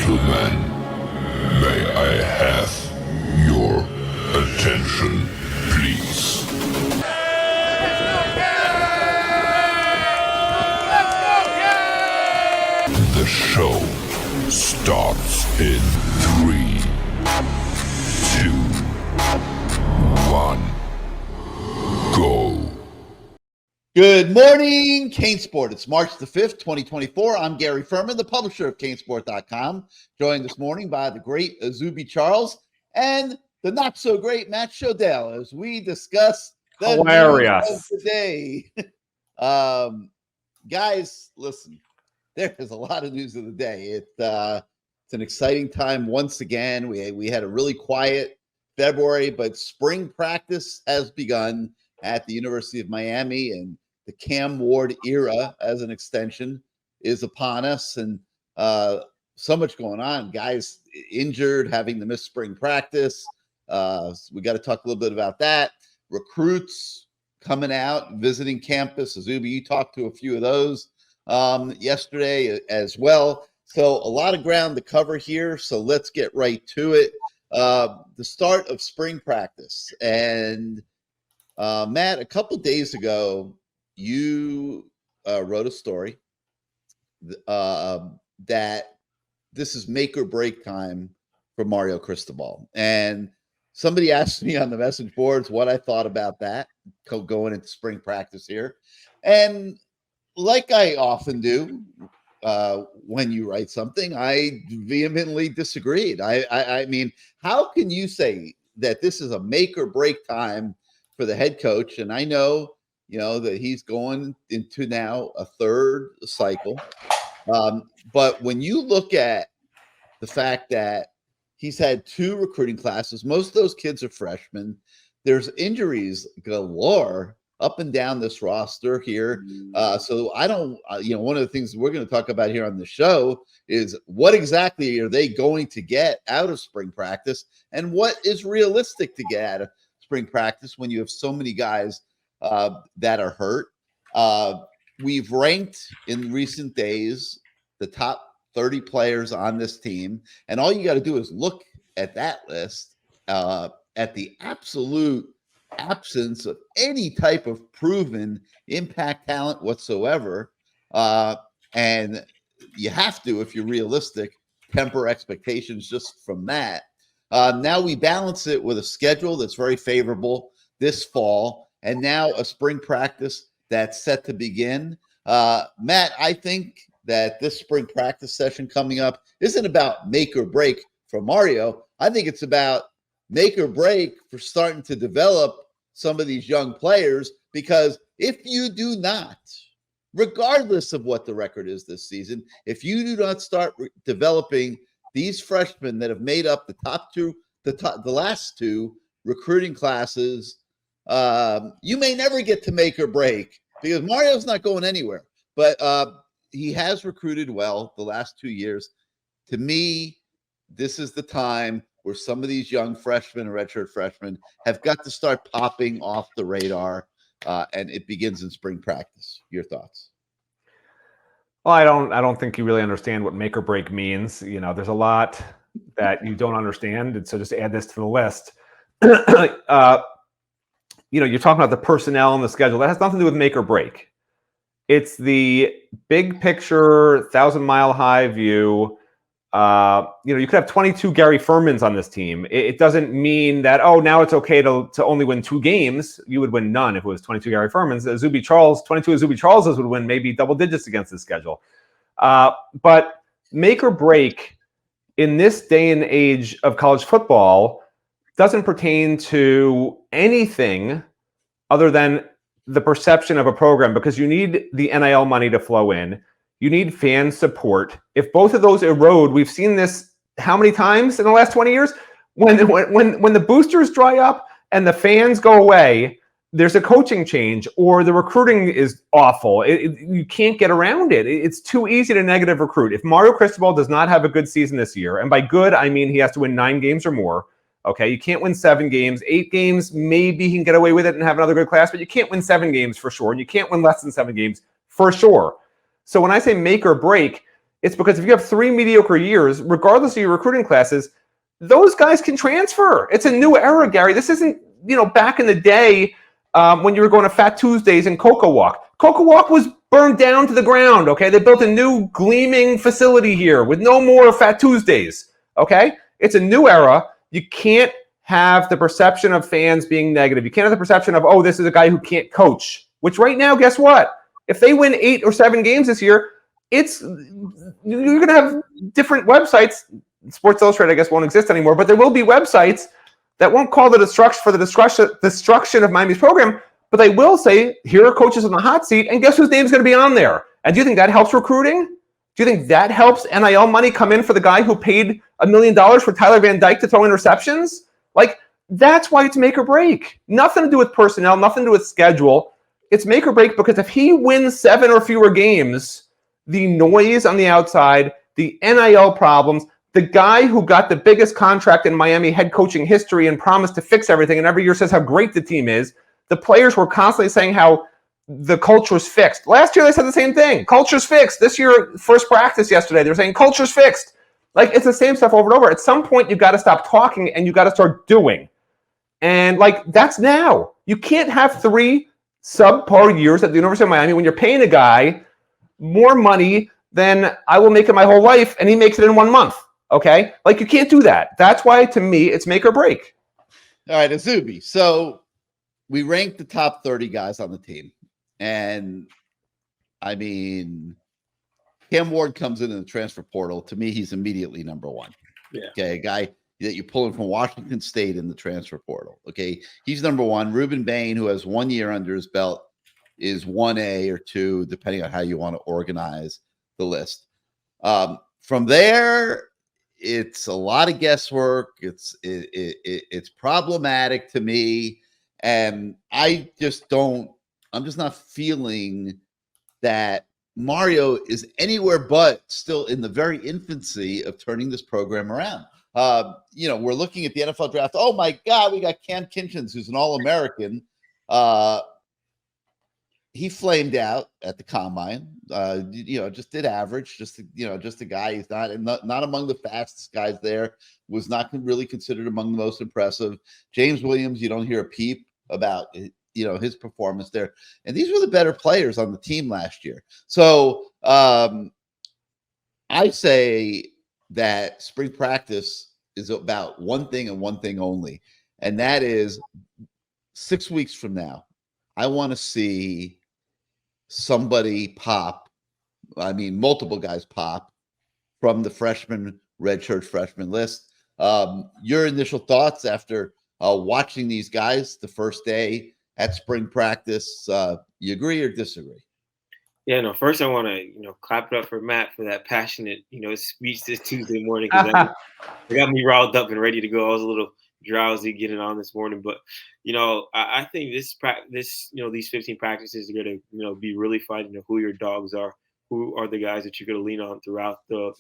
gentlemen, may I have your attention, please? The show starts in 3, 2, 1, go. Good morning, CaneSport. It's March the 5th, 2024. I'm Gary Ferman, the publisher of CaneSport.com, joined this morning by the great Zuby Charles and the not-so-great Matt Shodell as we discuss the news of the day. Guys, listen, there is a lot of news of the day. It's an exciting time once again. We had a really quiet February, but spring practice has begun at the University of Miami, and the Cam Ward era as an extension is upon us, and so much going on. Guys injured, having to miss spring practice. We got to talk a little bit about that. Recruits coming out, visiting campus. Zuby, you talked to a few of those yesterday as well. So a lot of ground to cover here, so let's get right to it. The start of spring practice. And Matt, a couple days ago, you wrote a story that this is make or break time for Mario Cristobal. And somebody asked me on the message boards what I thought about that going into spring practice here. And like I often do when you write something, I vehemently disagreed. I mean, how can you say that this is a make or break time for the head coach? And I know, that he's going into now a third cycle. But when you look at the fact that he's had 2 recruiting classes, most of those kids are freshmen. There's injuries galore up and down this roster here. So I don't, one of the things we're going to talk about here on the show is what exactly are they going to get out of spring practice and what is realistic to get out of spring practice when you have so many guys that are hurt. We've ranked in recent days the top 30 players on this team, and all you got to do is look at that list at the absolute absence of any type of proven impact talent whatsoever. And you have to, if you're realistic, temper expectations just from that. Now we balance it with a schedule that's very favorable this fall, and now a spring practice that's set to begin. Matt, I think that this spring practice session coming up isn't about make or break for Mario. I think it's about make or break for starting to develop some of these young players, because if you do not, regardless of what the record is this season, if you do not start developing these freshmen that have made up the last 2 recruiting classes, you may never get to make or break, because Mario's not going anywhere. But he has recruited well the last 2 years. To me, this is the time where some of these young freshmen or redshirt freshmen have got to start popping off the radar, and it begins in spring practice. Your thoughts? Well, I don't think you really understand what make or break means. There's a lot that you don't understand, and so just add this to the list. You're talking about the personnel and the schedule. That has nothing to do with make or break. It's the big picture, 1,000-mile high view. You could have 22 Gary Fermans on this team. It doesn't mean that, now it's okay to only win 2 games. You would win none if it was 22 Gary Fermans. 22 Zuby Charleses would win maybe double digits against this schedule. But make or break in this day and age of college football doesn't pertain to anything other than the perception of a program, because you need the NIL money to flow in. You need fan support. If both of those erode, we've seen this how many times in the last 20 years? When the boosters dry up and the fans go away, there's a coaching change or the recruiting is awful. You can't get around it. It's too easy to negative recruit. If Mario Cristobal does not have a good season this year, and by good, I mean he has to win 9 games or more. Okay, you can't win 7 games. 8 games, maybe he can get away with it and have another good class, but you can't win 7 games for sure. And you can't win less than 7 games for sure. So when I say make or break, It's because if you have 3 mediocre years, regardless of your recruiting classes, those guys can transfer. It's a new era, Gary. This isn't, back in the day when you were going to Fat Tuesdays and Cocoa Walk. Cocoa Walk was burned down to the ground, okay? They built a new gleaming facility here with no more Fat Tuesdays, okay? It's a new era. You can't have the perception of fans being negative. You can't have the perception of, oh, this is a guy who can't coach, which right now, guess what? If they win 8 or 7 games this year, you're going to have different websites. Sports Illustrated, I guess, won't exist anymore, but there will be websites that won't call the destruction of Miami's program, but they will say, here are coaches on the hot seat, and guess whose name's going to be on there? And do you think that helps recruiting? Do you think that helps NIL money come in for the guy who paid $1 million for Tyler Van Dyke to throw interceptions? Like, that's why it's make or break. Nothing to do with personnel, nothing to do with schedule. It's make or break because if he wins 7 or fewer games, the noise on the outside, the NIL problems, the guy who got the biggest contract in Miami head coaching history and promised to fix everything and every year says how great the team is, the players were constantly saying how the culture's fixed. Last year they said the same thing. Culture's fixed. This year, first practice yesterday, they were saying culture's fixed. Like, it's the same stuff over and over. At some point, you got to stop talking and you got to start doing. And, that's now. You can't have 3 subpar years at the University of Miami when you're paying a guy more money than I will make it my whole life, and he makes it in 1 month, okay? You can't do that. That's why, to me, it's make or break. All right, Azubi. So we ranked the top 30 guys on the team. And, I mean, Cam Ward comes into the transfer portal. To me, he's immediately number 1. Yeah. Okay, a guy that you're pulling from Washington State in the transfer portal. Okay, he's number 1. Reuben Bain, who has 1 year under his belt, is 1A or 2, depending on how you want to organize the list. From there, it's a lot of guesswork. It's problematic to me, and I'm just not feeling that Mario is anywhere but still in the very infancy of turning this program around. We're looking at the NFL draft. Oh my God, we got Cam Kinchins, who's an All-American. He flamed out at the combine. Just did average. Just a guy. He's not among the fastest guys there. Was not really considered among the most impressive. James Williams, you don't hear a peep about his performance there. And these were the better players on the team last year. So I say that spring practice is about one thing and one thing only, and that is 6 weeks from now, I want to see somebody pop. I mean, multiple guys pop from the redshirt freshman list. Your initial thoughts after watching these guys the first day at spring practice, you agree or disagree? Yeah, no, first I want to, clap it up for Matt for that passionate, speech this Tuesday morning. Because it got me riled up and ready to go. I was a little drowsy getting on this morning, but, I think these 15 practices are going to, be really finding who your dogs are, who are the guys that you're going to lean on throughout the,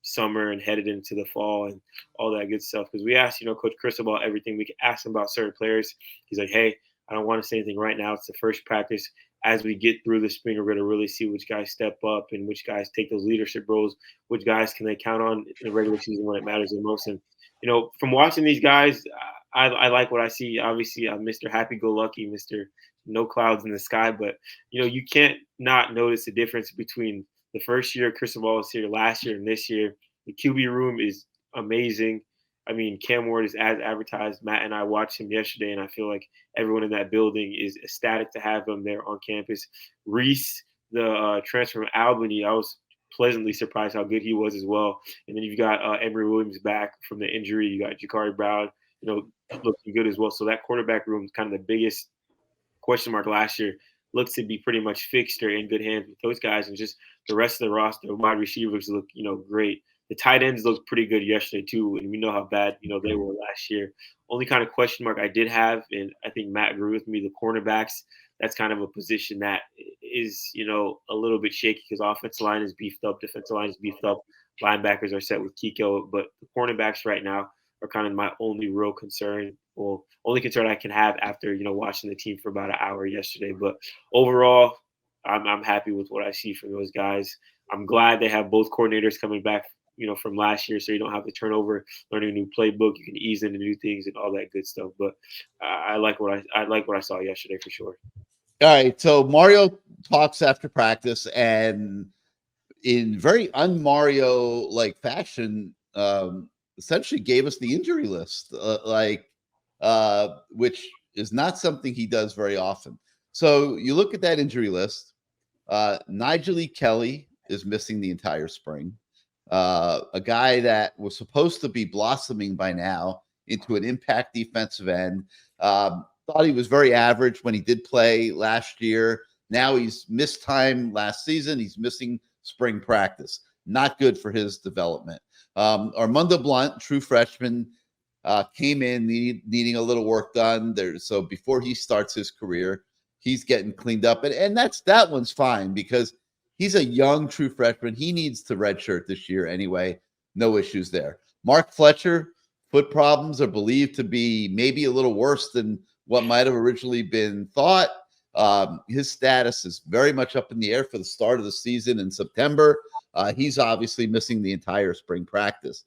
summer and headed into the fall and all that good stuff. Because we asked, Coach Chris about everything. We could ask him about certain players. He's like, hey, I don't want to say anything right now. It's the first practice. As we get through the spring, we're going to really see which guys step up and which guys take those leadership roles, which guys can they count on in the regular season when it matters the most. And, from watching these guys, I like what I see. Obviously, I'm Mr. Happy-Go-Lucky, Mr. No clouds in the sky. But, you can't not notice the difference between the first year Cristobal was here last year and this year. The QB room is amazing. I mean, Cam Ward is as advertised. Matt and I watched him yesterday, and I feel like everyone in that building is ecstatic to have him there on campus. Reese, the transfer from Albany, I was pleasantly surprised how good he was as well. And then you've got Emory Williams back from the injury. You got Jakari Brown, looking good as well. So that quarterback room is kind of the biggest question mark last year. Looks to be pretty much fixed or in good hands with those guys. And just the rest of the roster, wide receivers look, great. The tight ends looked pretty good yesterday too, and we know how bad they were last year. Only kind of question mark I did have, and I think Matt agreed with me, the cornerbacks. That's kind of a position that is a little bit shaky because offensive line is beefed up, defensive line is beefed up, linebackers are set with Kiko, but the cornerbacks right now are kind of my only real concern. Well, only concern I can have after watching the team for about an hour yesterday. But overall, I'm happy with what I see from those guys. I'm glad they have both coordinators coming back, from last year, so you don't have to turn over, learning a new playbook. You can ease into new things and all that good stuff. But I like what I saw yesterday for sure. All right, so Mario talks after practice, and in very un-Mario like fashion, essentially gave us the injury list, which is not something he does very often. So you look at that injury list. Nigel E. Kelly is missing the entire spring. A guy that was supposed to be blossoming by now into an impact defensive end. Thought he was very average when he did play last year. Now he's missed time last season. He's missing spring practice. Not good for his development. Armando Blunt, true freshman, came in needing a little work done there. So before he starts his career, he's getting cleaned up. And that one's fine because he's a young true freshman. He needs to redshirt this year anyway. No issues there. Mark Fletcher, foot problems are believed to be maybe a little worse than what might have originally been thought. His status is very much up in the air for the start of the season in September. He's obviously missing the entire spring practice.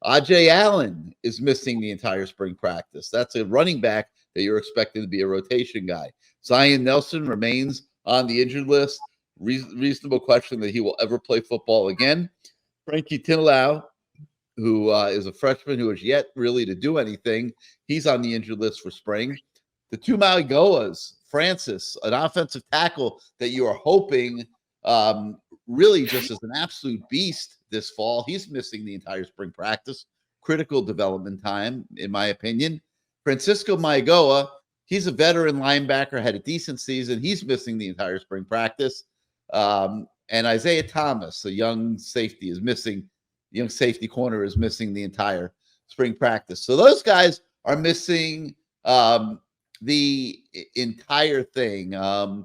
Ajay Allen is missing the entire spring practice. That's a running back that you're expecting to be a rotation guy. Zion Nelson remains on the injured list. Reasonable question that he will ever play football again. Frankie Tinilau, who is a freshman who is yet really to do anything, he's on the injured list for spring. The two Maligoas, Francis, an offensive tackle that you are hoping really just as an absolute beast this fall, he's missing the entire spring practice. Critical development time, in my opinion. Francisco Maigoa, he's a veteran linebacker, had a decent season. He's missing the entire spring practice. And Isaiah Thomas, a young safety corner, is missing the entire spring practice. So those guys are missing the entire thing. A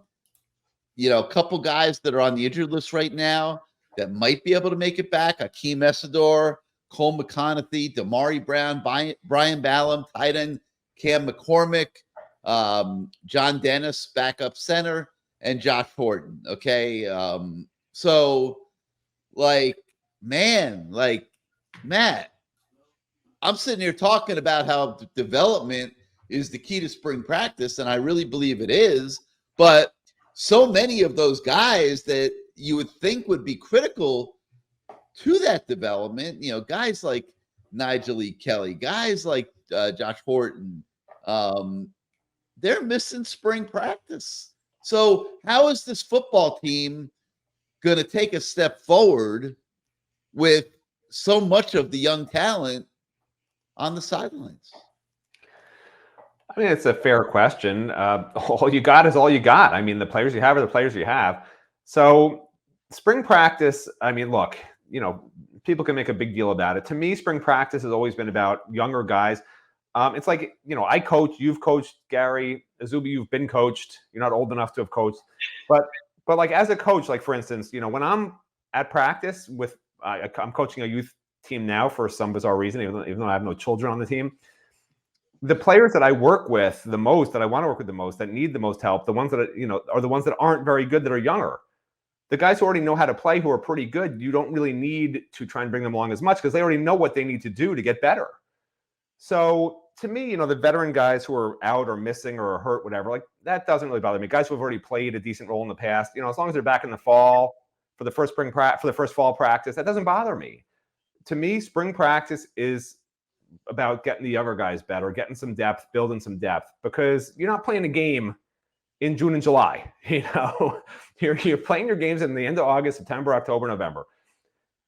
couple guys that are on the injured list right now that might be able to make it back: Akeem Essador, Cole McConaughey, Damari Brown, Brian Ballum, tight end Cam McCormick, John Dennis, backup center, and Josh Horton. Okay. Matt, I'm sitting here talking about how development is the key to spring practice, and I really believe it is. But so many of those guys that you would think would be critical to that development, guys like Nigel E. Kelly, guys like Josh Horton, they're missing spring practice. So how is this football team going to take a step forward with so much of the young talent on the sidelines? I mean, it's a fair question. All you got is all you got. I mean, the players you have are the players you have. So spring practice, I mean, look, people can make a big deal about it. To me, spring practice has always been about younger guys. It's like, I coach, you've coached, Gary, Azubi, you've been coached. You're not old enough to have coached. But like as a coach, like for instance, when I'm at practice with, I'm coaching a youth team now for some bizarre reason, even though I have no children on the team. The players that I work with the most, that I want to work with the most, that need the most help, the ones that are the ones that aren't very good, that are younger. The guys who already know how to play, who are pretty good, you don't really need to try and bring them along as much because they already know what they need to do to get better. So to me, the veteran guys who are out or missing or hurt, whatever, like that doesn't really bother me. Guys who have already played a decent role in the past, as long as they're back in the fall for the first fall practice, that doesn't bother me. To me, spring practice is about getting the younger guys better, getting some depth, building some depth, because you're not playing a game in June and July. You're playing your games in the end of August, September, October, November.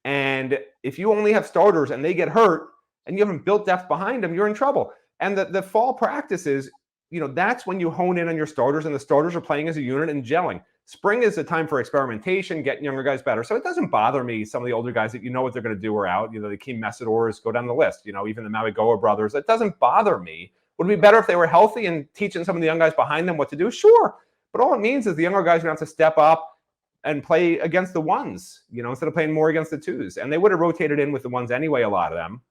And if you only have starters and they get hurt and you haven't built depth behind them, you're in trouble. And the fall practices, that's when you hone in on your starters, and the starters are playing as a unit and gelling. Spring is a time for experimentation, getting younger guys better. So it doesn't bother me, some of the older guys that what they're going to do are out. The Akeem Messadors, go down the list. Even the Maligoa brothers. It doesn't bother me. Would it be better if they were healthy and teaching some of the young guys behind them what to do? Sure. But all it means is the younger guys are going to have to step up and play against the ones, instead of playing more against the twos. And they would have rotated in with the ones anyway, a lot of them.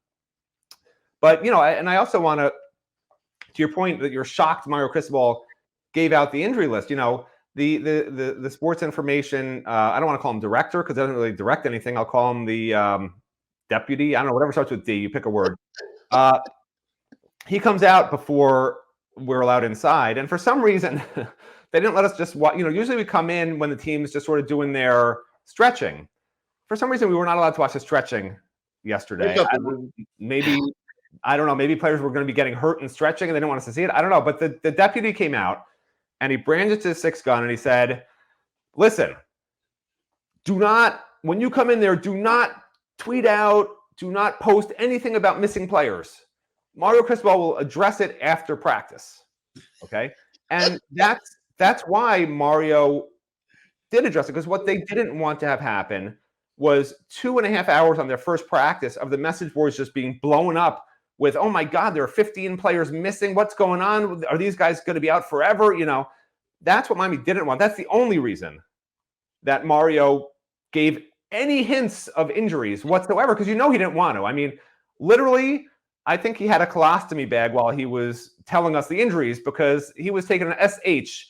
But, I also want to your point that you're shocked Mario Cristobal gave out the injury list. the sports information, I don't want to call him director because he doesn't really direct anything. I'll call him the deputy. I don't know, whatever starts with D. You pick a word. He comes out before we're allowed inside, and for some reason, they didn't let us just watch. Usually we come in when the team's just sort of doing their stretching. For some reason, we were not allowed to watch the stretching yesterday. Maybe I don't know. Maybe players were going to be getting hurt in stretching, and they didn't want us to see it. I don't know. But the deputy came out, and he brandished his 6-gun, and he said, "Listen, when you come in there, do not tweet out, do not post anything about missing players. Mario Cristobal will address it after practice." Okay, and that's why Mario did address it, because what they didn't want to have happen was 2.5 hours on their first practice of the message boards just being blown up with, "Oh my God, there are 15 players missing. What's going on? Are these guys going to be out forever?" That's what Miami didn't want. That's the only reason that Mario gave any hints of injuries whatsoever, because he didn't want to. I mean, literally, I think he had a colostomy bag while he was telling us the injuries, because he was taking an SH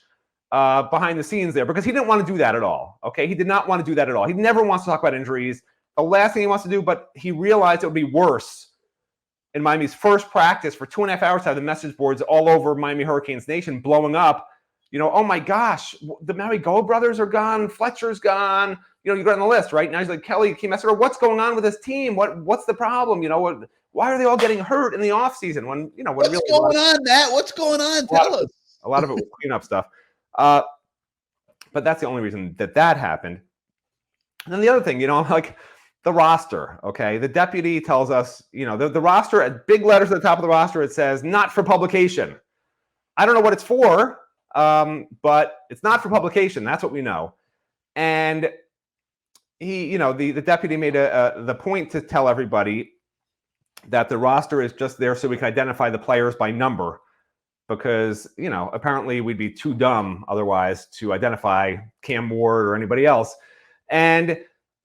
behind the scenes there, because he didn't want to do that at all. Okay, he did not want to do that at all. He never wants to talk about injuries. The last thing he wants to do, but he realized it would be worse in Miami's first practice for 2.5 hours to have the message boards all over Miami Hurricanes Nation blowing up. Oh my gosh, the Marigold brothers are gone, Fletcher's gone. You go on the list, right? Now he's like, "Kelly, Key Messenger, what's going on with this team? What's the problem? Why are they all getting hurt in the offseason?" What's really going on, Matt? What's going on? Tell us. A lot of it was cleanup stuff. But that's the only reason that happened. And then the other thing, like the roster, okay? The deputy tells us, the roster, at big letters at the top of the roster, it says, "Not for publication." I don't know what it's for, but it's not for publication. That's what we know. And he, the deputy made the point to tell everybody that the roster is just there so we can identify the players by number, because, apparently we'd be too dumb otherwise to identify Cam Ward or anybody else. And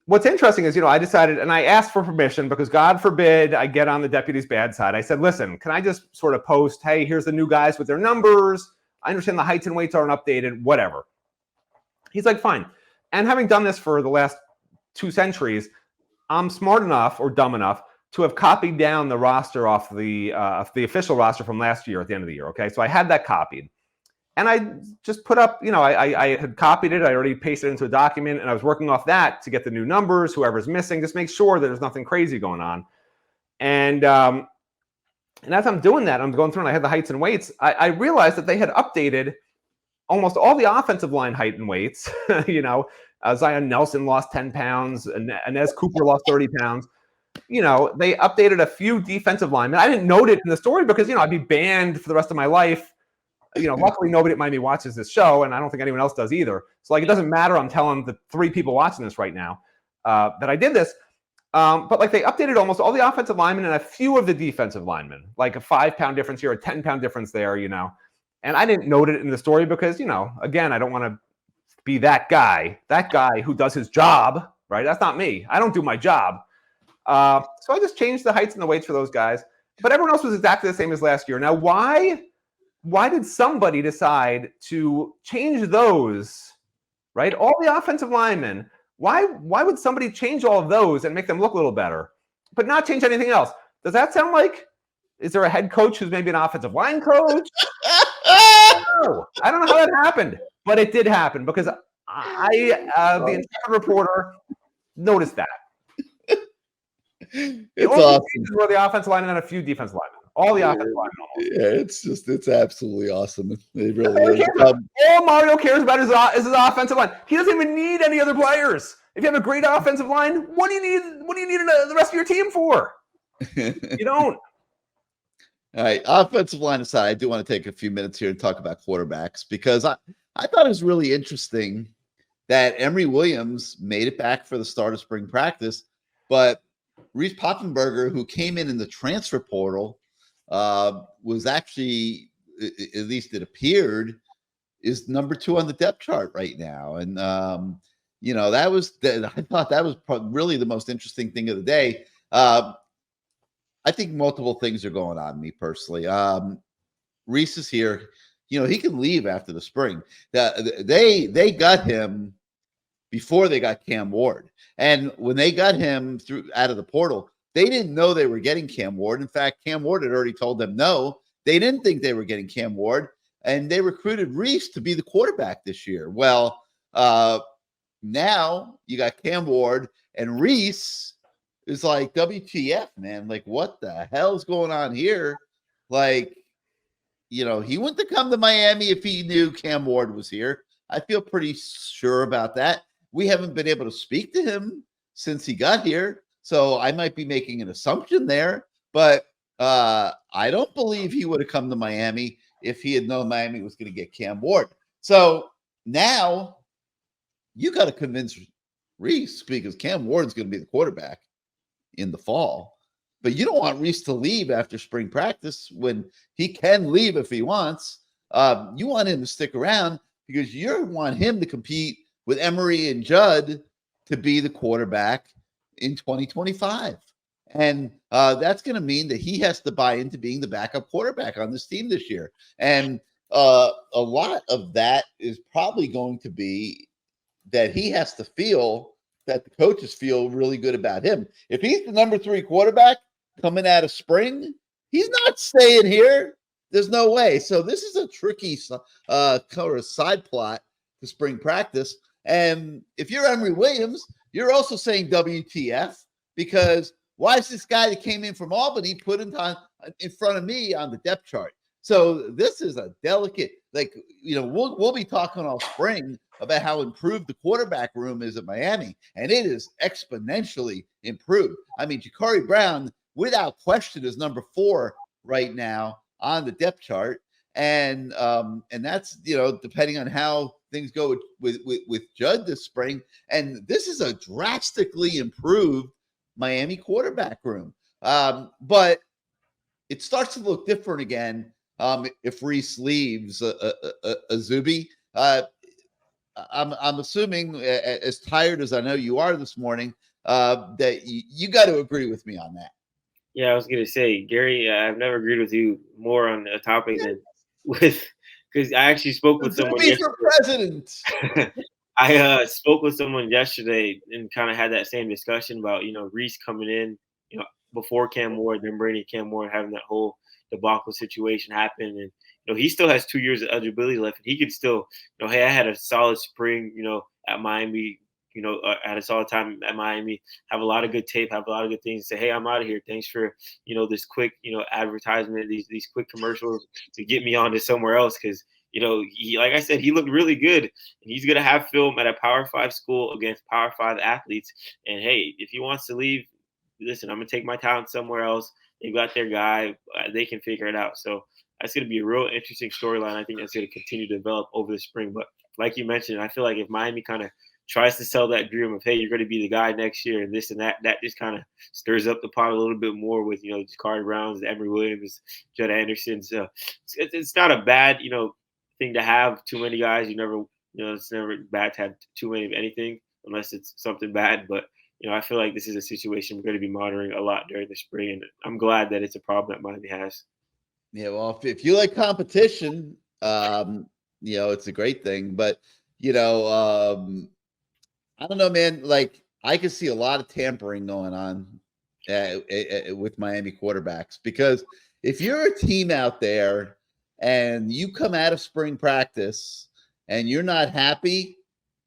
what's interesting is, I decided, and I asked for permission, because God forbid I get on the deputy's bad side. I said, "Listen, can I just sort of post, hey, here's the new guys with their numbers. I understand the heights and weights aren't updated, whatever." He's like, "Fine." And having done this for the last 2 centuries, I'm smart enough or dumb enough to have copied down the roster off the official roster from last year at the end of the year. Okay, so I had that copied, and I just put up, I had copied it. I already pasted it into a document, and I was working off that to get the new numbers, whoever's missing, just make sure that there's nothing crazy going on. And as I'm doing that, I'm going through and I had the heights and weights. I realized that they had updated almost all the offensive line height and weights. Zion Nelson lost 10 pounds, and Inez Cooper lost 30 pounds. They updated a few defensive linemen. I didn't note it in the story because, I'd be banned for the rest of my life. Luckily nobody at Miami watches this show, and I don't think anyone else does either. So it doesn't matter. I'm telling the 3 people watching this right now that I did this. But they updated almost all the offensive linemen and a few of the defensive linemen, like a 5-pound difference here, a 10-pound difference there, And I didn't note it in the story because, again, I don't want to be that guy who does his job, right? That's not me. I don't do my job. So I just changed the heights and the weights for those guys. But everyone else was exactly the same as last year. Now, why did somebody decide to change those, right? All the offensive linemen. Why would somebody change all of those and make them look a little better, but not change anything else? Does that sound like, is there a head coach who's maybe an offensive line coach? I don't know how that happened, but it did happen because the Insider reporter noticed that. It's awesome. Were the offensive line and then a few defensive linemen. All the offensive linemen. Yeah, it's absolutely awesome. It really is. All Mario cares about is his offensive line. He doesn't even need any other players. If you have a great offensive line, what do you need? What do you need the rest of your team for? You don't. All right, offensive line aside, I do want to take a few minutes here and talk about quarterbacks because I thought it was really interesting that Emory Williams made it back for the start of spring practice, but Reese Poffenberger, who came in the transfer portal, was actually, at least it appeared, is number 2 on the depth chart right now. And, I thought that was really the most interesting thing of the day. I think multiple things are going on, me personally. Reese is here. he can leave after the spring. They got him before they got Cam Ward. And when they got him out of the portal, they didn't know they were getting Cam Ward. In fact, Cam Ward had already told them no. They didn't think they were getting Cam Ward, and they recruited Reese to be the quarterback this year. Well, now you got Cam Ward, and Reese is like, WTF, man. Like, what the hell's going on here? Like, he wouldn't have come to Miami if he knew Cam Ward was here. I feel pretty sure about that. We haven't been able to speak to him since he got here, so I might be making an assumption there, but I don't believe he would have come to Miami if he had known Miami was going to get Cam Ward. So now you got to convince Reese, because Cam Ward's going to be the quarterback in the fall. But you don't want Reese to leave after spring practice when he can leave if he wants. You want him to stick around because you want him to compete with Emory and Judd to be the quarterback in 2025. And that's going to mean that he has to buy into being the backup quarterback on this team this year. And a lot of that is probably going to be that he has to feel that the coaches feel really good about him. If he's the number 3 quarterback coming out of spring, he's not staying here. There's no way. So this is a tricky kind of side plot to spring practice. And if you're Emory Williams, you're also saying WTF, because why is this guy that came in from Albany put in front of me on the depth chart? So this is a delicate, we'll be talking all spring about how improved the quarterback room is at Miami, and it is exponentially improved. I mean, Ja'Cory Brown, without question, is number 4 right now on the depth chart, and that's depending on how things go with Judd this spring. And this is a drastically improved Miami quarterback room, but it starts to look different again if Reese leaves Zuby. I'm assuming, as tired as I know you are this morning, that you got to agree with me on that. Yeah, I was going to say, Gary, I've never agreed with you more on a topic than because I actually spoke with someone yesterday. For president. I spoke with someone yesterday and kind of had that same discussion about, Reese coming in, before Cam Ward, then bringing Cam Ward, having that whole debacle situation happen. And, he still has 2 years of eligibility left. And he could still, hey, I had a solid spring, at Miami, I had a solid time at Miami, have a lot of good tape, have a lot of good things, say, hey, I'm out of here. Thanks for, this quick, advertisement, these quick commercials to get me on to somewhere else. Because, he, like I said, he looked really good. And he's going to have film at a Power 5 school against Power 5 athletes. And, hey, if he wants to leave, listen, I'm going to take my talent somewhere else. They got their guy. They can figure it out. So that's going to be a real interesting storyline. I think that's going to continue to develop over the spring. But like you mentioned, I feel like if Miami kind of tries to sell that dream of, hey, you're going to be the guy next year and this and that, that just kind of stirs up the pot a little bit more with, Ja'Cory Browns, Emory Williams, Judd Anderson. So it's not a bad, thing to have too many guys. It's never bad to have too many of anything unless it's something bad. But, I feel like this is a situation we're going to be monitoring a lot during the spring. And I'm glad that it's a problem that Miami has. Yeah, well, if you like competition, it's a great thing. But, I don't know, man. Like, I could see a lot of tampering going on with Miami quarterbacks, because if you're a team out there and you come out of spring practice and you're not happy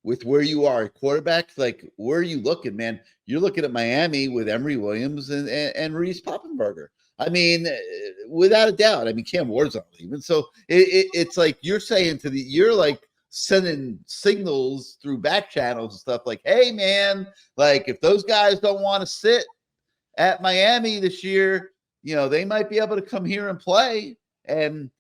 with where you are at quarterback, like, where are you looking, man? You're looking at Miami with Emory Williams and Reese Poppenberger. I mean, without a doubt. I mean, Cam Ward's not leaving. So it's like you're saying you're like sending signals through back channels and stuff like, hey, man, like, if those guys don't want to sit at Miami this year, they might be able to come here and play. And,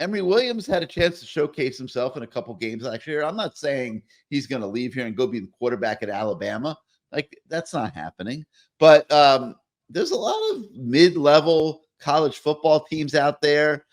Emory Williams had a chance to showcase himself in a couple games last year. I'm not saying he's going to leave here and go be the quarterback at Alabama. Like, that's not happening. But there's a lot of mid-level college football teams out there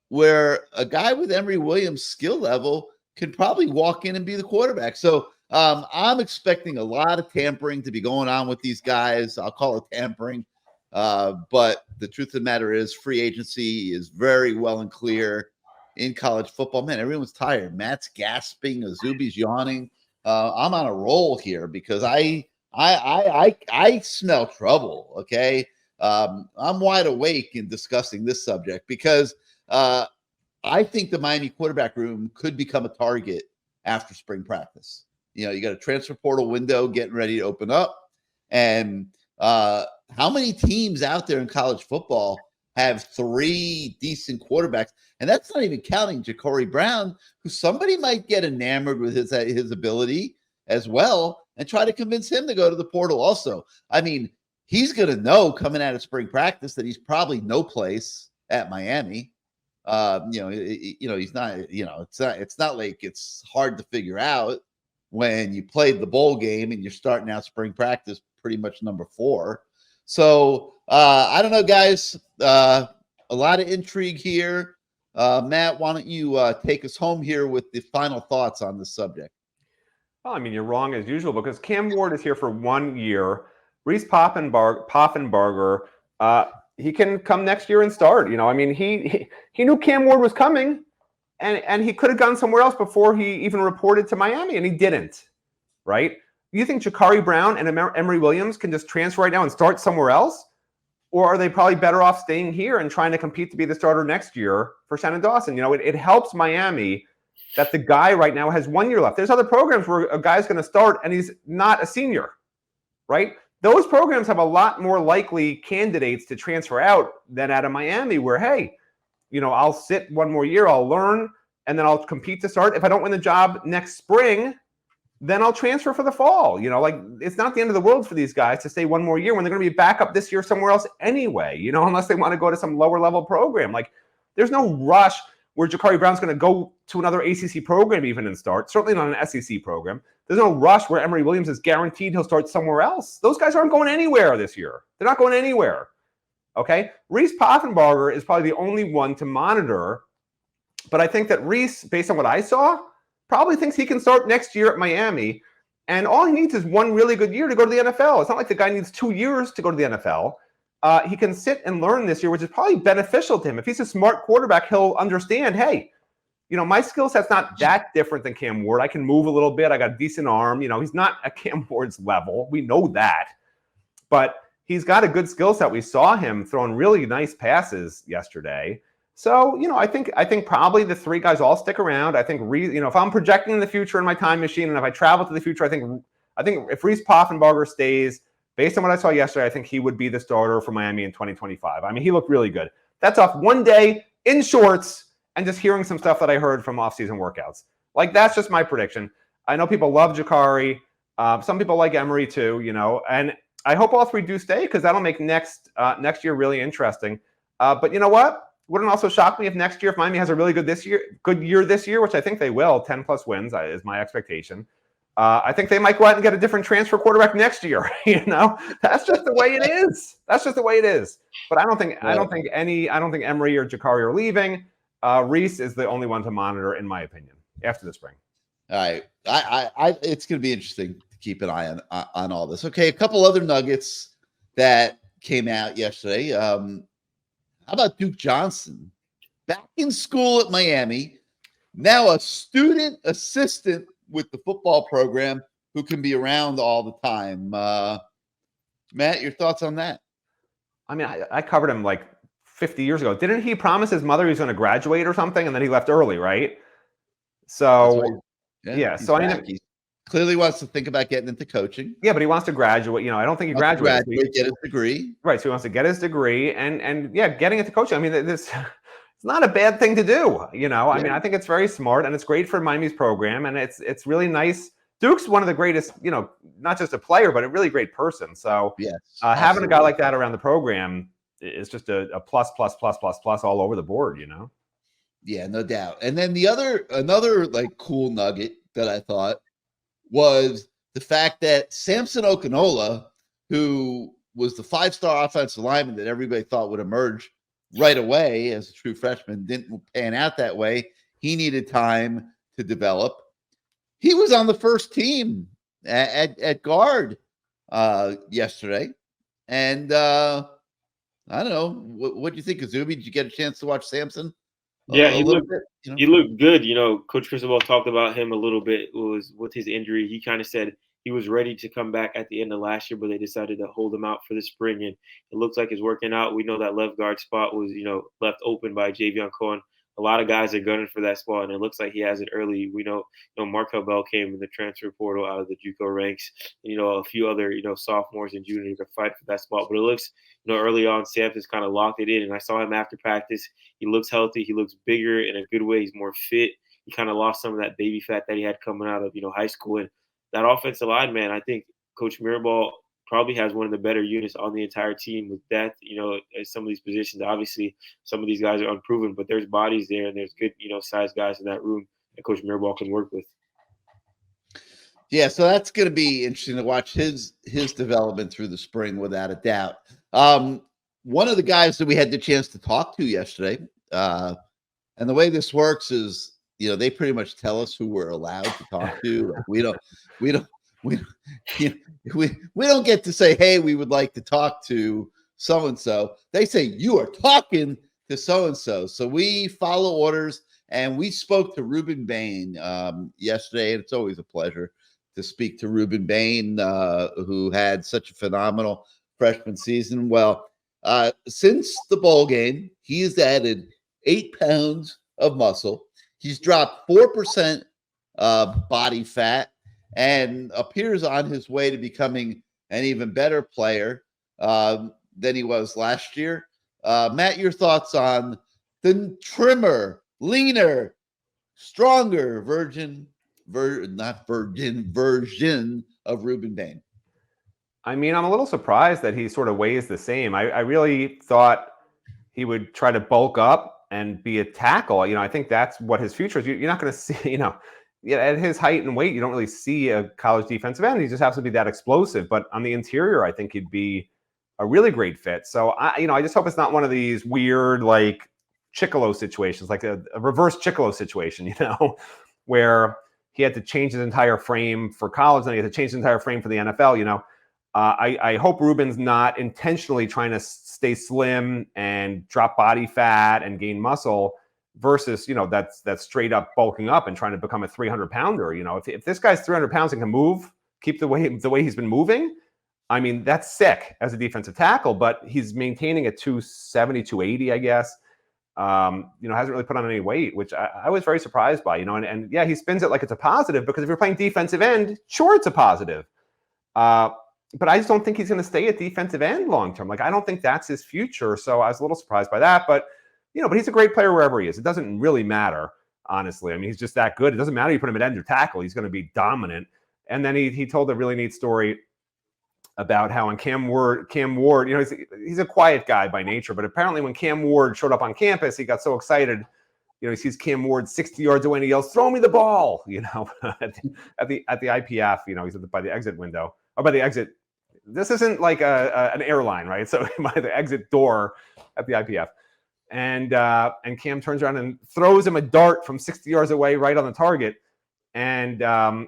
where a guy with Emory Williams' skill level can probably walk in and be the quarterback. So I'm expecting a lot of tampering to be going on with these guys. I'll call it tampering. But the truth of the matter is, free agency is very well and clear in college football. Man, everyone's tired. Matt's gasping. Azubi's yawning. I'm on a roll here because I smell trouble. Okay, I'm wide awake in discussing this subject because I think the Miami quarterback room could become a target after spring practice. You got a transfer portal window getting ready to open up, and how many teams out there in college football have 3 decent quarterbacks? And that's not even counting Ja'Cory Brown, who somebody might get enamored with his ability as well and try to convince him to go to the portal also. I mean, he's going to know coming out of spring practice that he's probably no place at Miami. He's not, it's not like it's hard to figure out when you played the bowl game and you're starting out spring practice pretty much number 4. So I don't know, guys. A lot of intrigue here. Matt, why don't you take us home here with the final thoughts on this subject? Well, I mean, you're wrong as usual because Cam Ward is here for 1 year. Reese Poffenbarger, he can come next year and start. I mean, he knew Cam Ward was coming, and he could have gone somewhere else before he even reported to Miami, and he didn't, right? You think Ja'Cory Brown and Emory Williams can just transfer right now and start somewhere else? Or are they probably better off staying here and trying to compete to be the starter next year for Shannon Dawson? It helps Miami that the guy right now has 1 year left. There's other programs where a guy's going to start and he's not a senior, right? Those programs have a lot more likely candidates to transfer out than out of Miami where, hey, I'll sit 1 more year, I'll learn, and then I'll compete to start. If I don't win the job next spring, then I'll transfer for the fall. It's not the end of the world for these guys to stay 1 more year when they're going to be back up this year somewhere else anyway, unless they want to go to some lower level program. There's no rush where Ja'Cory Brown's going to go to another ACC program even and start, certainly not an SEC program. There's no rush where Emory Williams is guaranteed he'll start somewhere else. Those guys aren't going anywhere this year. They're not going anywhere, okay? Reese Poffenbarger is probably the only one to monitor, but I think that Reese, based on what I saw, probably thinks he can start next year at Miami, and all he needs is 1 really good year to go to the NFL. It's not like the guy needs 2 years to go to the NFL. He can sit and learn this year, which is probably beneficial to him. If he's a smart quarterback, he'll understand, hey, my skill set's not that different than Cam Ward. I can move a little bit. I got a decent arm. He's not at Cam Ward's level. We know that. But he's got a good skill set. We saw him throwing really nice passes yesterday. So, I think probably the 3 guys all stick around. I think, if I'm projecting in the future in my time machine and if I travel to the future, I think if Reese Poffenbarger stays, based on what I saw yesterday, I think he would be the starter for Miami in 2025. I mean, he looked really good. That's off 1 day in shorts and just hearing some stuff that I heard from off-season workouts. That's just my prediction. I know people love Ja'Cory. Some people like Emory too, and I hope all 3 do stay because that'll make next year really interesting. But you know what? Wouldn't also shock me if next year, if Miami has a really good year this year, which I think they will, 10 plus wins is my expectation. I think they might go out and get a different transfer quarterback next year. That's just the way it is. That's just the way it is. But I don't think Emory or Ja'Cory are leaving. Reese is the only one to monitor, in my opinion, after the spring. All right, it's going to be interesting to keep an eye on all this. Okay, a couple other nuggets that came out yesterday. How about Duke Johnson? Back in school at Miami, now a student assistant with the football program who can be around all the time. Matt, your thoughts on that? I mean, I covered him 50 years ago. Didn't he promise his mother he was going to graduate or something, and then he left early, right? So, yeah. So he clearly wants to think about getting into coaching. Yeah, but he wants to graduate. I don't think he graduated. Get his degree. Right. So he wants to get his degree and getting into coaching. I mean, it's not a bad thing to do. I mean, I think it's very smart and it's great for Miami's program. And it's really nice. Duke's one of the greatest, not just a player, but a really great person. So yes, having a guy like that around the program is just a plus all over the board, Yeah, no doubt. And then another cool nugget that I thought was the fact that Samson Okinola, who was the 5-star offensive lineman that everybody thought would emerge right away as a true freshman, didn't pan out that way. He needed time to develop. He was on the first team at guard yesterday. And I don't know. What do you think, Azumi? Did you get a chance to watch Samson? Yeah, A little bit. You know? he looked good. Coach Cristobal talked about him a little bit. Was with his injury. He kind of said he was ready to come back at the end of last year, but they decided to hold him out for the spring, and it looks like it's working out. We know that left guard spot was left open by Javion Cohen. A lot of guys are gunning for that spot, and it looks like he has it early. We know, Markel Bell came in the transfer portal out of the JUCO ranks. And, a few other, sophomores and juniors are fighting for that spot. But it looks, early on, Sampson's kind of locked it in. And I saw him after practice. He looks healthy. He looks bigger in a good way. He's more fit. He kind of lost some of that baby fat that he had coming out of, high school. And that offensive line, man, I think Coach Mirabal probably has one of the better units on the entire team with depth, at some of these positions. Obviously, some of these guys are unproven, but there's bodies there and there's good, size guys in that room that Coach Mirabal can work with. Yeah, so that's going to be interesting to watch his development through the spring, without a doubt. One of the guys that we had the chance to talk to yesterday, and the way this works is, they pretty much tell us who we're allowed to talk to. Like, we don't get to say, hey, we would like to talk to so-and-so. They say, you are talking to so-and-so. So we follow orders, and we spoke to Ruben Bain yesterday, and it's always a pleasure to speak to Ruben Bain, who had such a phenomenal freshman season. Well, since the bowl game, he's added 8 pounds of muscle. He's dropped 4% body fat, and appears on his way to becoming an even better player than he was last year. Matt, your thoughts on the trimmer, leaner, stronger version of Ruben Bain? I mean, I'm a little surprised that he sort of weighs the same. I really thought he would try to bulk up and be a tackle. I think that's what his future is. You're not going to see, at his height and weight, you don't really see a college defensive end. He just has to be that explosive. But on the interior, I think he'd be a really great fit. So I just hope it's not one of these weird like Chicolo situations, like a reverse Chicolo situation, where he had to change his entire frame for college, and he had to change his entire frame for the NFL. I hope Ruben's not intentionally trying to stay slim and drop body fat and gain muscle versus, that's straight up bulking up and trying to become a 300-pounder. If this guy's 300 pounds and can move, keep the way he's been moving, I mean, that's sick as a defensive tackle, but he's maintaining a 270, 280, I guess. Hasn't really put on any weight, which I was very surprised by, and yeah, he spins it like it's a positive, because if you're playing defensive end, sure, it's a positive. But I just don't think he's going to stay at defensive end long term. Like, I don't think that's his future. So I was a little surprised by that. But, but he's a great player wherever he is. It doesn't really matter, honestly. I mean, he's just that good. It doesn't matter you put him at end or tackle. He's going to be dominant. And then he told a really neat story about how when Cam Ward, he's a quiet guy by nature. But apparently when Cam Ward showed up on campus, he got so excited. He sees Cam Ward 60 yards away and he yells, "Throw me the ball!" At the IPF. He's by the exit window or by the exit. This isn't like an airline, right? So by the exit door at the IPF, and Cam turns around and throws him a dart from 60 yards away, right on the target. And I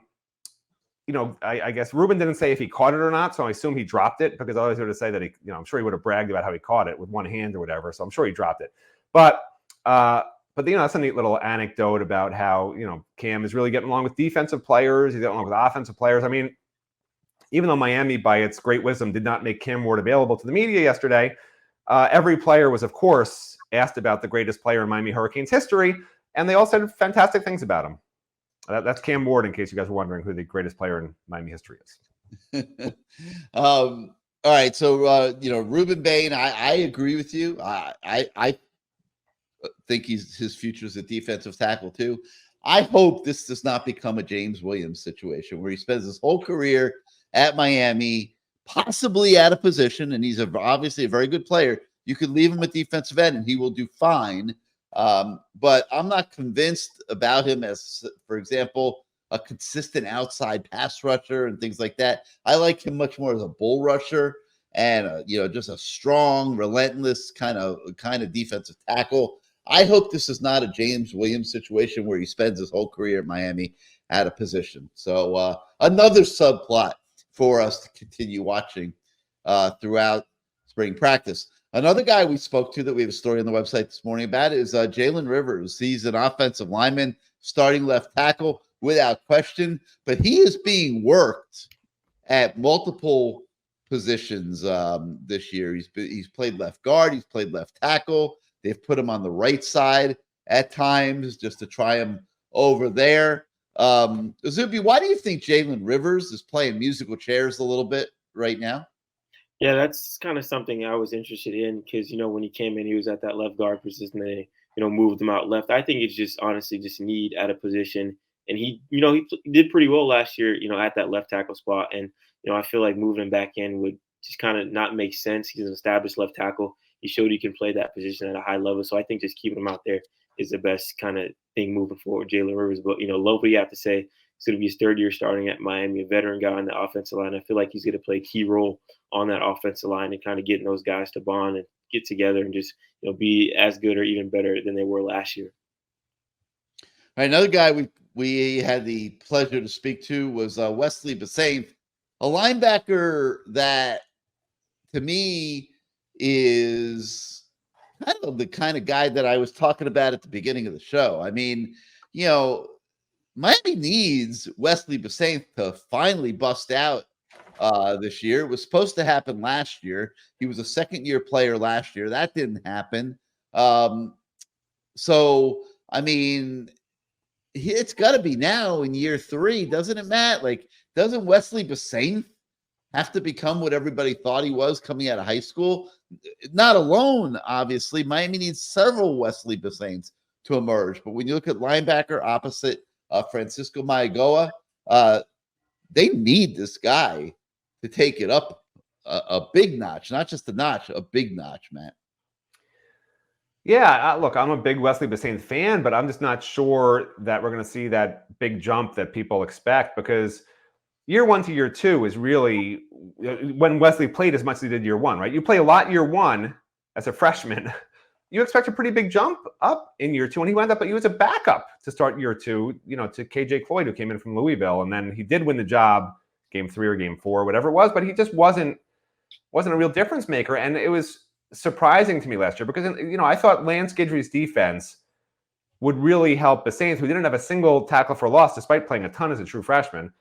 guess Ruben didn't say if he caught it or not, so I assume he dropped it, because I always heard to say that I'm sure he would have bragged about how he caught it with one hand or whatever. So I'm sure he dropped it, but that's a neat little anecdote about how Cam is really getting along with defensive players. He's getting along with offensive players. I mean, even though Miami, by its great wisdom, did not make Cam Ward available to the media yesterday, every player was, of course, asked about the greatest player in Miami Hurricanes history, and they all said fantastic things about him. That's Cam Ward, in case you guys were wondering who the greatest player in Miami history is. All right, so Ruben Bain, I agree with you. I think his future is a defensive tackle too. I hope this does not become a James Williams situation where he spends his whole career at Miami, possibly out of position, and he's obviously a very good player. You could leave him at defensive end and he will do fine. But I'm not convinced about him as, for example, a consistent outside pass rusher and things like that. I like him much more as a bull rusher and just a strong, relentless kind of defensive tackle. I hope this is not a James Williams situation where he spends his whole career at Miami out of position. So another subplot for us to continue watching throughout spring practice. Another guy we spoke to that we have a story on the website this morning about is Jalen Rivers. He's an offensive lineman, starting left tackle without question, but he is being worked at multiple positions this year. He's played left guard, he's played left tackle. They've put him on the right side at times just to try him over there. Zuby, why do you think Jalen Rivers is playing musical chairs a little bit right now? Yeah, that's kind of something I was interested in because, when he came in, he was at that left guard position. They, moved him out left. I think it's just honestly just need at a position. And he did pretty well last year, at that left tackle spot. And, I feel like moving him back in would just kind of not make sense. He's an established left tackle. He showed he can play that position at a high level. So I think just keeping him out there is the best kind of thing moving forward, Jalen Rivers. But, Lopa, you have to say, it's going to be his third year starting at Miami, a veteran guy on the offensive line. I feel like he's going to play a key role on that offensive line and kind of getting those guys to bond and get together and just, be as good or even better than they were last year. All right, another guy we had the pleasure to speak to was Wesley Bassane, a linebacker that to me is kind of the kind of guy that I was talking about at the beginning of the show. I mean, Miami needs Wesley Bassane to finally bust out this year. It was supposed to happen last year. He was a second-year player last year. That didn't happen. So, I mean, it's got to be now in year 3, doesn't it, Matt? Like, doesn't Wesley Bassane have to become what everybody thought he was coming out of high school? Not alone, obviously. Miami needs several Wesley Bassanes to emerge. But when you look at linebacker opposite Francisco Maigoa, they need this guy to take it up a big notch, not just a notch, a big notch, Matt. Yeah, look, I'm a big Wesley Bassane fan, but I'm just not sure that we're going to see that big jump that people expect because year 1 to year 2 is really when Wesley played as much as he did year 1, right? You play a lot year 1 as a freshman. You expect a pretty big jump up in year 2, and he wound up, but he was a backup to start year 2, to KJ Cloyd, who came in from Louisville, and then he did win the job game 3 or game 4, whatever it was, but he just wasn't a real difference maker, and it was surprising to me last year because I thought Lance Guidry's defense would really help Bassane, who didn't have a single tackle for loss despite playing a ton as a true freshman.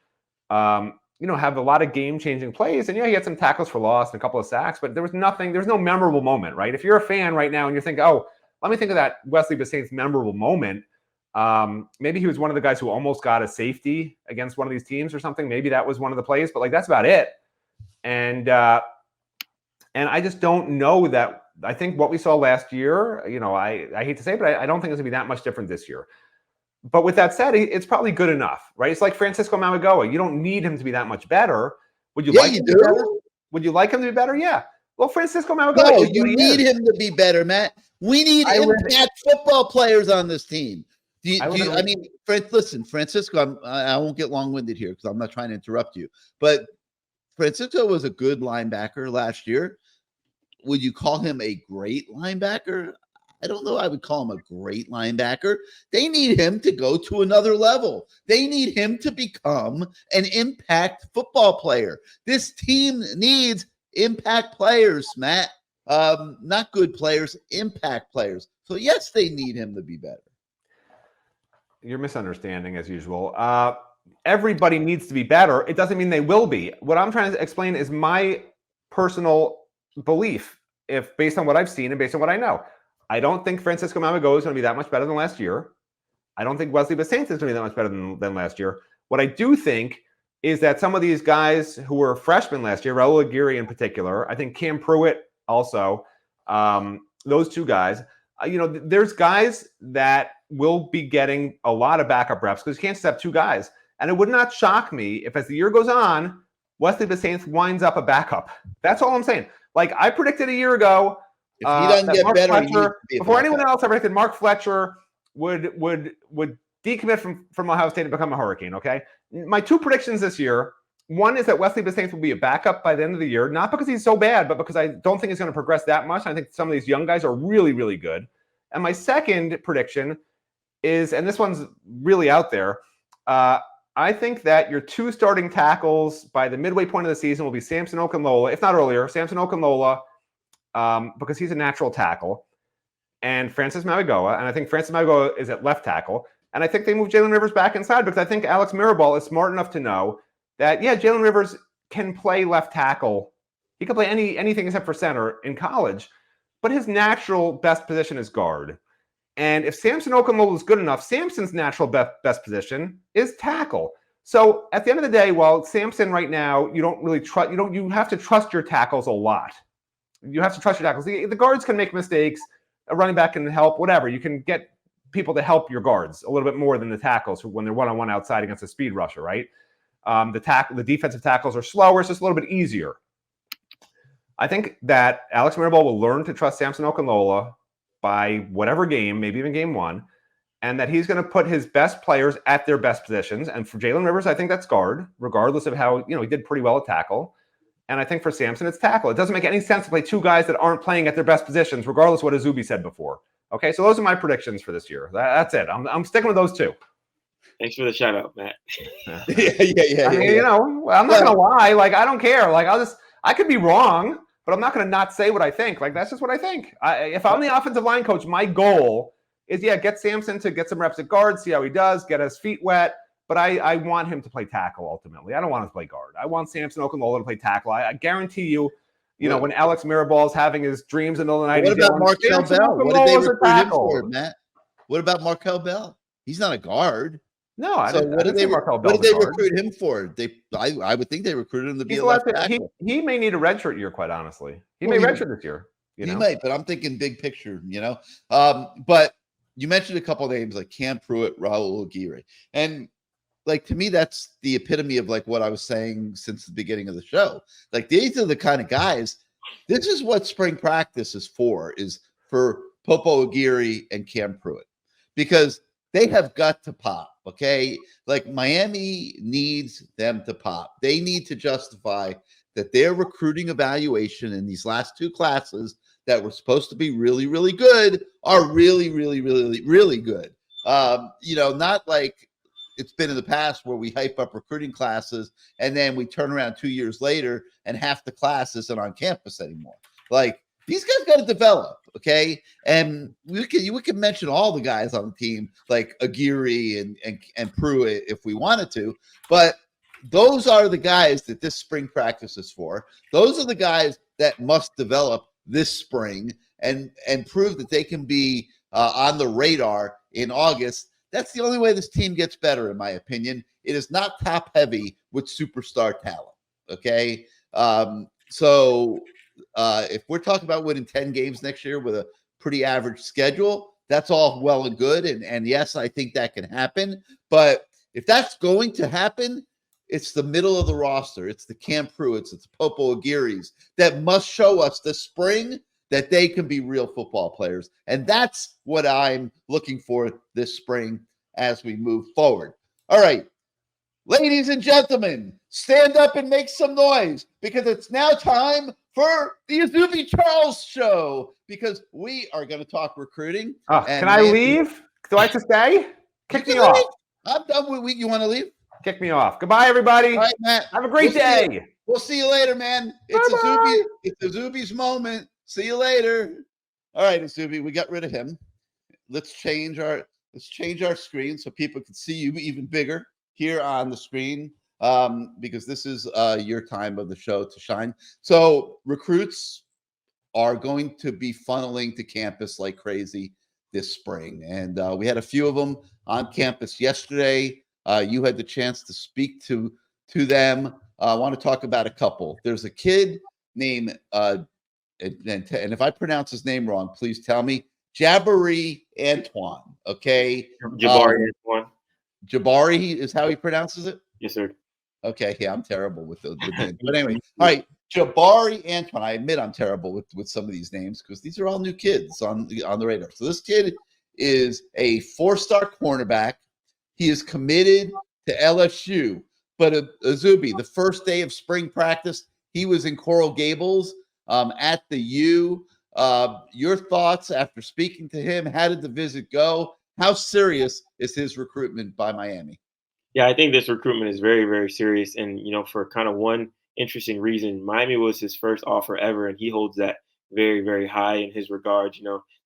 Have a lot of game-changing plays, and he had some tackles for loss and a couple of sacks, but there was no memorable moment, right? If you're a fan right now and you think, oh, let me think of that Wesley Bassane's memorable moment. Maybe he was one of the guys who almost got a safety against one of these teams or something. Maybe that was one of the plays, but that's about it. And I just don't know that. I think what we saw last year, I hate to say it, but I don't think it's going to be that much different this year. But with that said, it's probably good enough, right? It's like Francisco Mauigoa. You don't need him to be that much better. Would you like him to be better? Would you like him to be better? Yeah. Well, Francisco Mauigoa. No, you need him to be better, Matt. We need impact football players on this team. Listen, Francisco, I won't get long-winded here because I'm not trying to interrupt you. But Francisco was a good linebacker last year. Would you call him a great linebacker? I don't know. I would call him a great linebacker. They need him to go to another level. They need him to become an impact football player. This team needs impact players, Matt. Not good players, impact players. So, yes, they need him to be better. You're misunderstanding as usual. Everybody needs to be better. It doesn't mean they will be. What I'm trying to explain is my personal belief, if based on what I've seen and based on what I know. I don't think Francisco Mauigoa is going to be that much better than last year. I don't think Wesley Bassane is going to be that much better than last year. What I do think is that some of these guys who were freshmen last year, Raul Aguirre in particular, I think Cam Pruitt also, those two guys, there's guys that will be getting a lot of backup reps because you can't just have two guys. And it would not shock me if as the year goes on, Wesley Bassane winds up a backup. That's all I'm saying. Like I predicted a year ago, if he doesn't get better, Fletcher, before anyone else, I predicted Mark Fletcher would decommit from Ohio State and become a Hurricane. Okay, my two predictions this year: one is that Wesley Bassane will be a backup by the end of the year, not because he's so bad, but because I don't think he's going to progress that much. I think some of these young guys are really, really good. And my second prediction is, and this one's really out there, I think that your two starting tackles by the midway point of the season will be Samson Okunlola, if not earlier, Samson Okunlola because he's a natural tackle, and Francis Mauigoa, and I think Francis Mauigoa is at left tackle, and I think they move Jalen Rivers back inside because I think Alex Mirabal is smart enough to know that, yeah, Jalen Rivers can play left tackle. He can play anything except for center in college, but his natural best position is guard. And if Samson Okunlola is good enough, Samson's natural best position is tackle. So at the end of the day, while Samson right now, you don't really trust, you have to trust your tackles a lot. You have to trust your tackles. The guards can make mistakes. A running back can help, whatever. You can get people to help your guards a little bit more than the tackles when they're one-on-one outside against a speed rusher, right? The defensive tackles are slower. It's just a little bit easier. I think that Alex Mirabal will learn to trust Samson Okunlola by whatever game, maybe even game one, and that he's going to put his best players at their best positions. And for Jalen Rivers, I think that's guard, regardless of how, he did pretty well at tackle. And I think for Samson, it's tackle. It doesn't make any sense to play two guys that aren't playing at their best positions, regardless of what Azubi said before. Okay, so those are my predictions for this year. That's it. I'm sticking with those two. Thanks for the shout out, Matt. yeah. I mean, I'm not going to lie. Like, I don't care. Like, I could be wrong, but I'm not going to not say what I think. Like, that's just what I think. If I'm the offensive line coach, my goal is, get Samson to get some reps at guard, see how he does, get his feet wet. But I want him to play tackle ultimately. I don't want him to play guard. I want Samson Okunlola to play tackle. I guarantee you, when Alex Mirabal is having his dreams in the middle of the night. What about Markel Bell? What did they recruit him for, Matt? What about Markel Bell? He's not a guard. No, I didn't say Markel Bell. What did they recruit him for? I would think they recruited him to be a left tackle. He may need a redshirt year, quite honestly. He may redshirt this year. He might, but I'm thinking big picture, But you mentioned a couple of names like Cam Pruitt, Raul Aguirre. And like, to me, that's the epitome of like what I was saying since the beginning of the show. Like, these are the kind of guys. This is what spring practice is for Popo Aguirre and Cam Pruitt, because they have got to pop. Okay. Like, Miami needs them to pop. They need to justify that their recruiting evaluation in these last two classes that were supposed to be really, really good are really, really, really, really good. Not like it's been in the past where we hype up recruiting classes and then we turn around 2 years later and half the class isn't on campus anymore. Like, these guys got to develop, okay? And we can mention all the guys on the team like Aguirre and Pruitt if we wanted to, but those are the guys that this spring practice is for. Those are the guys that must develop this spring and prove that they can be on the radar in August. That's the only way this team gets better, in my opinion. It is not top heavy with superstar talent. Okay. So if we're talking about winning 10 games next year with a pretty average schedule, that's all well and good. And yes, I think that can happen. But if that's going to happen, it's the middle of the roster. It's the Cam Pruitts, it's the Popo Aguirres that must show us this spring that they can be real football players. And that's what I'm looking for this spring as we move forward. All right, ladies and gentlemen, stand up and make some noise, because it's now time for the Azubi Charles Show, because we are going to talk recruiting. Can I leave? Do I have to stay? Kick me off. I'm done with you. Want to leave? Kick me off. Goodbye, everybody. All right, Matt. Have a great day. We'll see you later, man. It's Azubi's moment. See you later. All right, Azubi, we got rid of him. Let's change our screen so people can see you even bigger here on the screen, because this is your time of the show to shine. So recruits are going to be funneling to campus like crazy this spring, and we had a few of them on campus yesterday. You had the chance to speak to them. I want to talk about a couple. There's a kid named and if I pronounce his name wrong, please tell me. Jabari Antoine. Okay. Jabari Antoine. Jabari is how he pronounces it? Yes, sir. Okay. Yeah, I'm terrible with the names. But anyway, all right. Jabari Antoine. I admit I'm terrible with some of these names because these are all new kids on the radar. So this kid is a 4-star cornerback. He is committed to LSU. But Azubi, the first day of spring practice, he was in Coral Gables at the U. Your thoughts after speaking to him? How did the visit go? How serious is his recruitment by Miami? Yeah, I think this recruitment is very, very serious. And, for kind of one interesting reason, Miami was his first offer ever, and he holds that very, very high in his regard.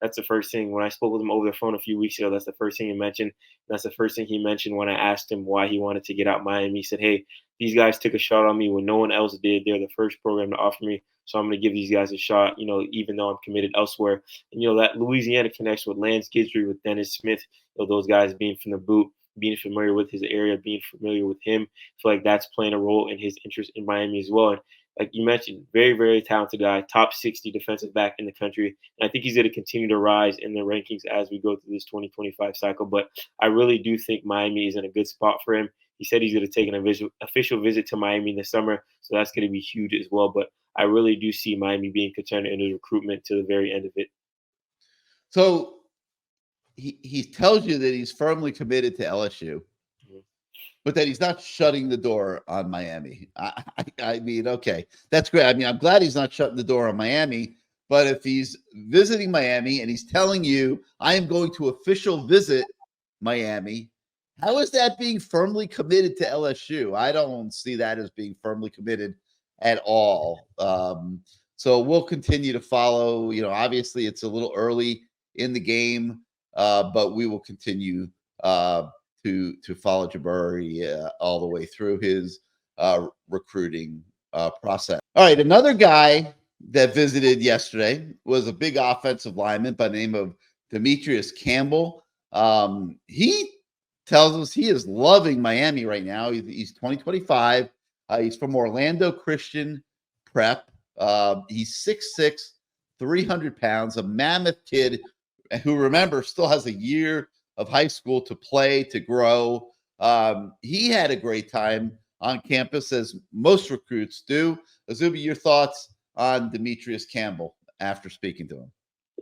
That's the first thing when I spoke with him over the phone a few weeks ago. That's the first thing he mentioned. That's the first thing he mentioned when I asked him why he wanted to get out Miami. He said, "Hey, these guys took a shot on me when no one else did. They're the first program to offer me, so I'm going to give these guys a shot. Even though I'm committed elsewhere." And that Louisiana connection with Lance Guidry, with Dennis Smith, those guys being from the boot, being familiar with his area, being familiar with him, I feel like that's playing a role in his interest in Miami as well. And like you mentioned, very, very talented guy, top 60 defensive back in the country. And I think he's going to continue to rise in the rankings as we go through this 2025 cycle. But I really do think Miami is in a good spot for him. He said he's going to take an official visit to Miami in the summer, so that's going to be huge as well. But I really do see Miami being contender in his recruitment to the very end of it. So he tells you that he's firmly committed to LSU, but that he's not shutting the door on Miami. I mean, okay, that's great. I mean, I'm glad he's not shutting the door on Miami, but if he's visiting Miami and he's telling you, I am going to official visit Miami, how is that being firmly committed to LSU? I don't see that as being firmly committed at all. So we'll continue to follow. Obviously it's a little early in the game, but we will continue to follow Jabari all the way through his recruiting process. All right, another guy that visited yesterday was a big offensive lineman by the name of Demetrius Campbell. He tells us he is loving Miami right now. He's 2025. He's from Orlando Christian Prep. He's 6'6", 300 pounds, a mammoth kid who, remember, still has a year of high school to play, to grow. He had a great time on campus, as most recruits do. Azubi, your thoughts on Demetrius Campbell after speaking to him?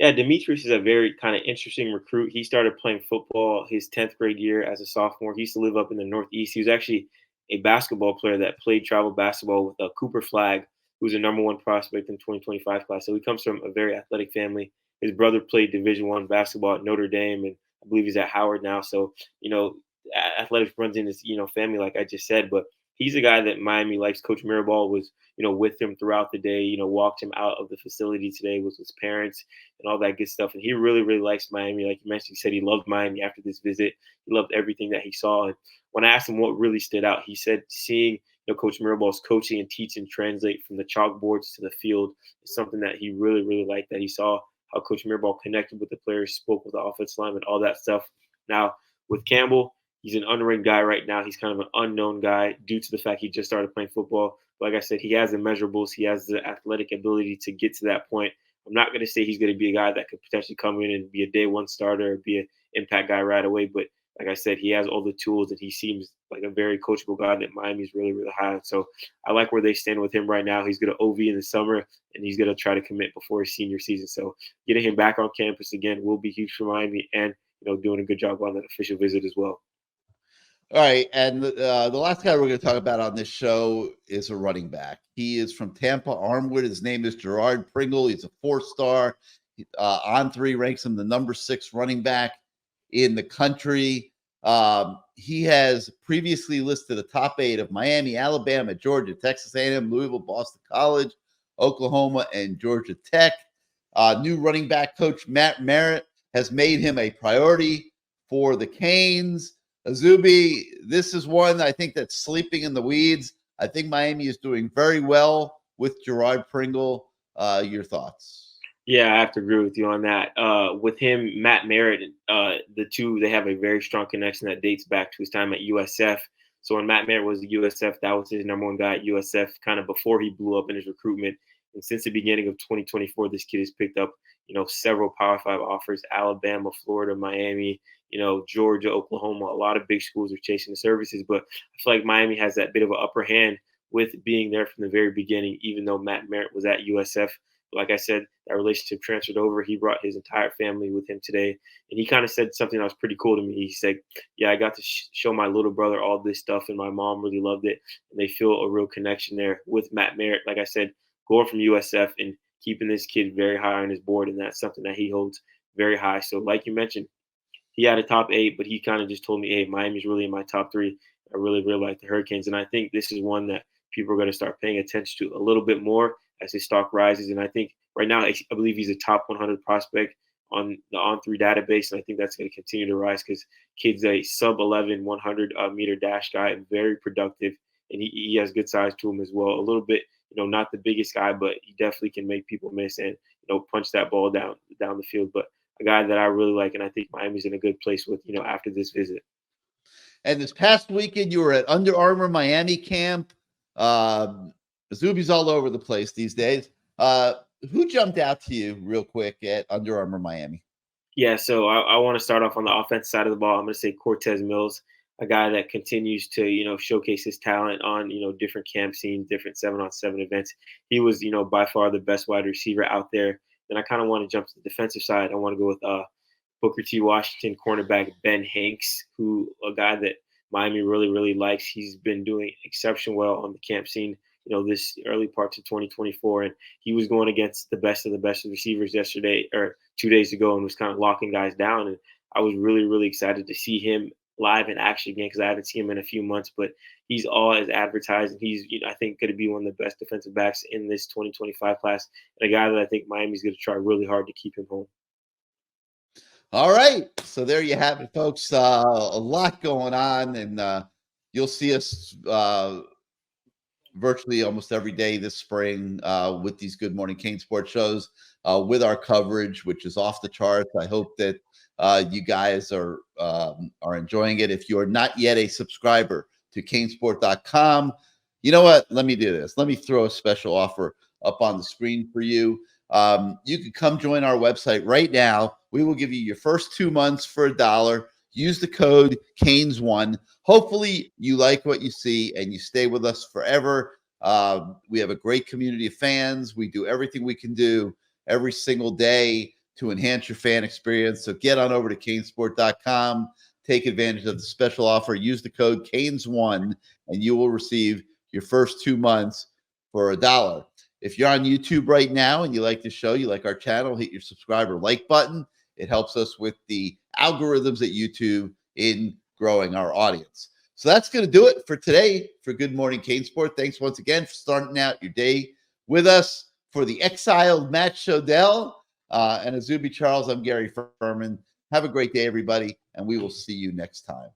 Yeah, Demetrius is a very kind of interesting recruit. He started playing football his 10th grade year as a sophomore. He used to live up in the Northeast. He was actually a basketball player that played travel basketball with Cooper Flagg, who was a #1 prospect in 2025 class. So he comes from a very athletic family. His brother played Division I basketball at Notre Dame, and I believe he's at Howard now. So, athletics runs in his, family, like I just said. But he's a guy that Miami likes. Coach Mirabal was, with him throughout the day, walked him out of the facility today with his parents and all that good stuff. And he really, really likes Miami. Like you mentioned, he said he loved Miami after this visit. He loved everything that he saw. And when I asked him what really stood out, he said seeing, Coach Mirabal's coaching and teaching translate from the chalkboards to the field is something that he really, really liked, that he saw how Coach Mirabal connected with the players, spoke with the offensive line, and all that stuff. Now, with Campbell, he's an unranked guy right now. He's kind of an unknown guy due to the fact he just started playing football. Like I said, he has the measurables. He has the athletic ability to get to that point. I'm not going to say he's going to be a guy that could potentially come in and be a day one starter or be an impact guy right away. But like I said, he has all the tools, and he seems like a very coachable guy that Miami's really, really high on. So I like where they stand with him right now. He's going to OV in the summer, and he's going to try to commit before his senior season. So getting him back on campus again will be huge for Miami, and doing a good job on that official visit as well. All right, and the last guy we're going to talk about on this show is a running back. He is from Tampa, Armwood. His name is Gerard Pringle. He's a 4-star. On3 ranks him the #6 running back in the country. He has previously listed the top 8 of Miami, Alabama, Georgia, Texas A&M, Louisville, Boston College, Oklahoma, and Georgia Tech. New running back coach Matt Merritt has made him a priority for the Canes. Azubi, this is one I think that's sleeping in the weeds. I think Miami is doing very well with Gerard Pringle. Your thoughts? Yeah, I have to agree with you on that. With him, Matt Merritt, the two, they have a very strong connection that dates back to his time at USF. So when Matt Merritt was at USF, that was his #1 guy at USF kind of before he blew up in his recruitment. And since the beginning of 2024, this kid has picked up, several Power 5 offers: Alabama, Florida, Miami, Georgia, Oklahoma. A lot of big schools are chasing the services. But I feel like Miami has that bit of an upper hand with being there from the very beginning, even though Matt Merritt was at USF. Like I said, that relationship transferred over. He brought his entire family with him today. And he kind of said something that was pretty cool to me. He said, yeah, I got to show my little brother all this stuff, and my mom really loved it. And they feel a real connection there with Matt Merritt. Like I said, going from USF and keeping this kid very high on his board, and that's something that he holds very high. So like you mentioned, he had a top 8, but he kind of just told me, hey, Miami's really in my top 3. I really, really like the Hurricanes. And I think this is one that people are going to start paying attention to a little bit more as his stock rises. And I think right now, I believe he's a top 100 prospect on the On3 database, and I think that's going to continue to rise because kid's a sub 11 100 meter dash guy, very productive, and he has good size to him as well. A little bit, not the biggest guy, but he definitely can make people miss and punch that ball down the field. But a guy that I really like, and I think Miami's in a good place with, after this visit. And this past weekend, you were at Under Armour Miami camp. Zuby's all over the place these days. Who jumped out to you real quick at Under Armour Miami? Yeah, so I want to start off on the offense side of the ball. I'm going to say Cortez Mills, a guy that continues to, showcase his talent on, different camp scenes, different 7-on-7 events. He was, by far the best wide receiver out there. Then I kind of want to jump to the defensive side. I want to go with Booker T. Washington cornerback Ben Hanks, a guy that Miami really, really likes. He's been doing exceptionally well on the camp scene, this early parts of 2024. And he was going against the best of the best receivers yesterday or 2 days ago and was kind of locking guys down. And I was really, really excited to see him live in action again because I haven't seen him in a few months, but he's all as advertised. And he's, I think, going to be one of the best defensive backs in this 2025 class, and a guy that I think Miami's going to try really hard to keep him home. All right. So there you have it, folks. A lot going on, and you'll see us virtually almost every day this spring with these Good Morning CaneSport shows with our coverage, which is off the charts. I hope that you guys are enjoying it. If you are not yet a subscriber to CaneSport.com, you know what? Let me do this. Let me throw a special offer up on the screen for you. You can come join our website right now. We will give you your first 2 months for $1. Use the code CANES1. Hopefully you like what you see and you stay with us forever. We have a great community of fans. We do everything we can do every single day to enhance your fan experience. So get on over to CaneSport.com. Take advantage of the special offer. Use the code CANES1 and you will receive your first 2 months for $1. If you're on YouTube right now and you like the show, you like our channel, hit your subscribe or like button. It helps us with the algorithms at YouTube in growing our audience. So that's going to do it for today for Good Morning CaneSport. Thanks once again for starting out your day with us. For the exiled Matt Shodell and Azubi Charles, I'm Gary Ferman. Have a great day, everybody, and we will see you next time.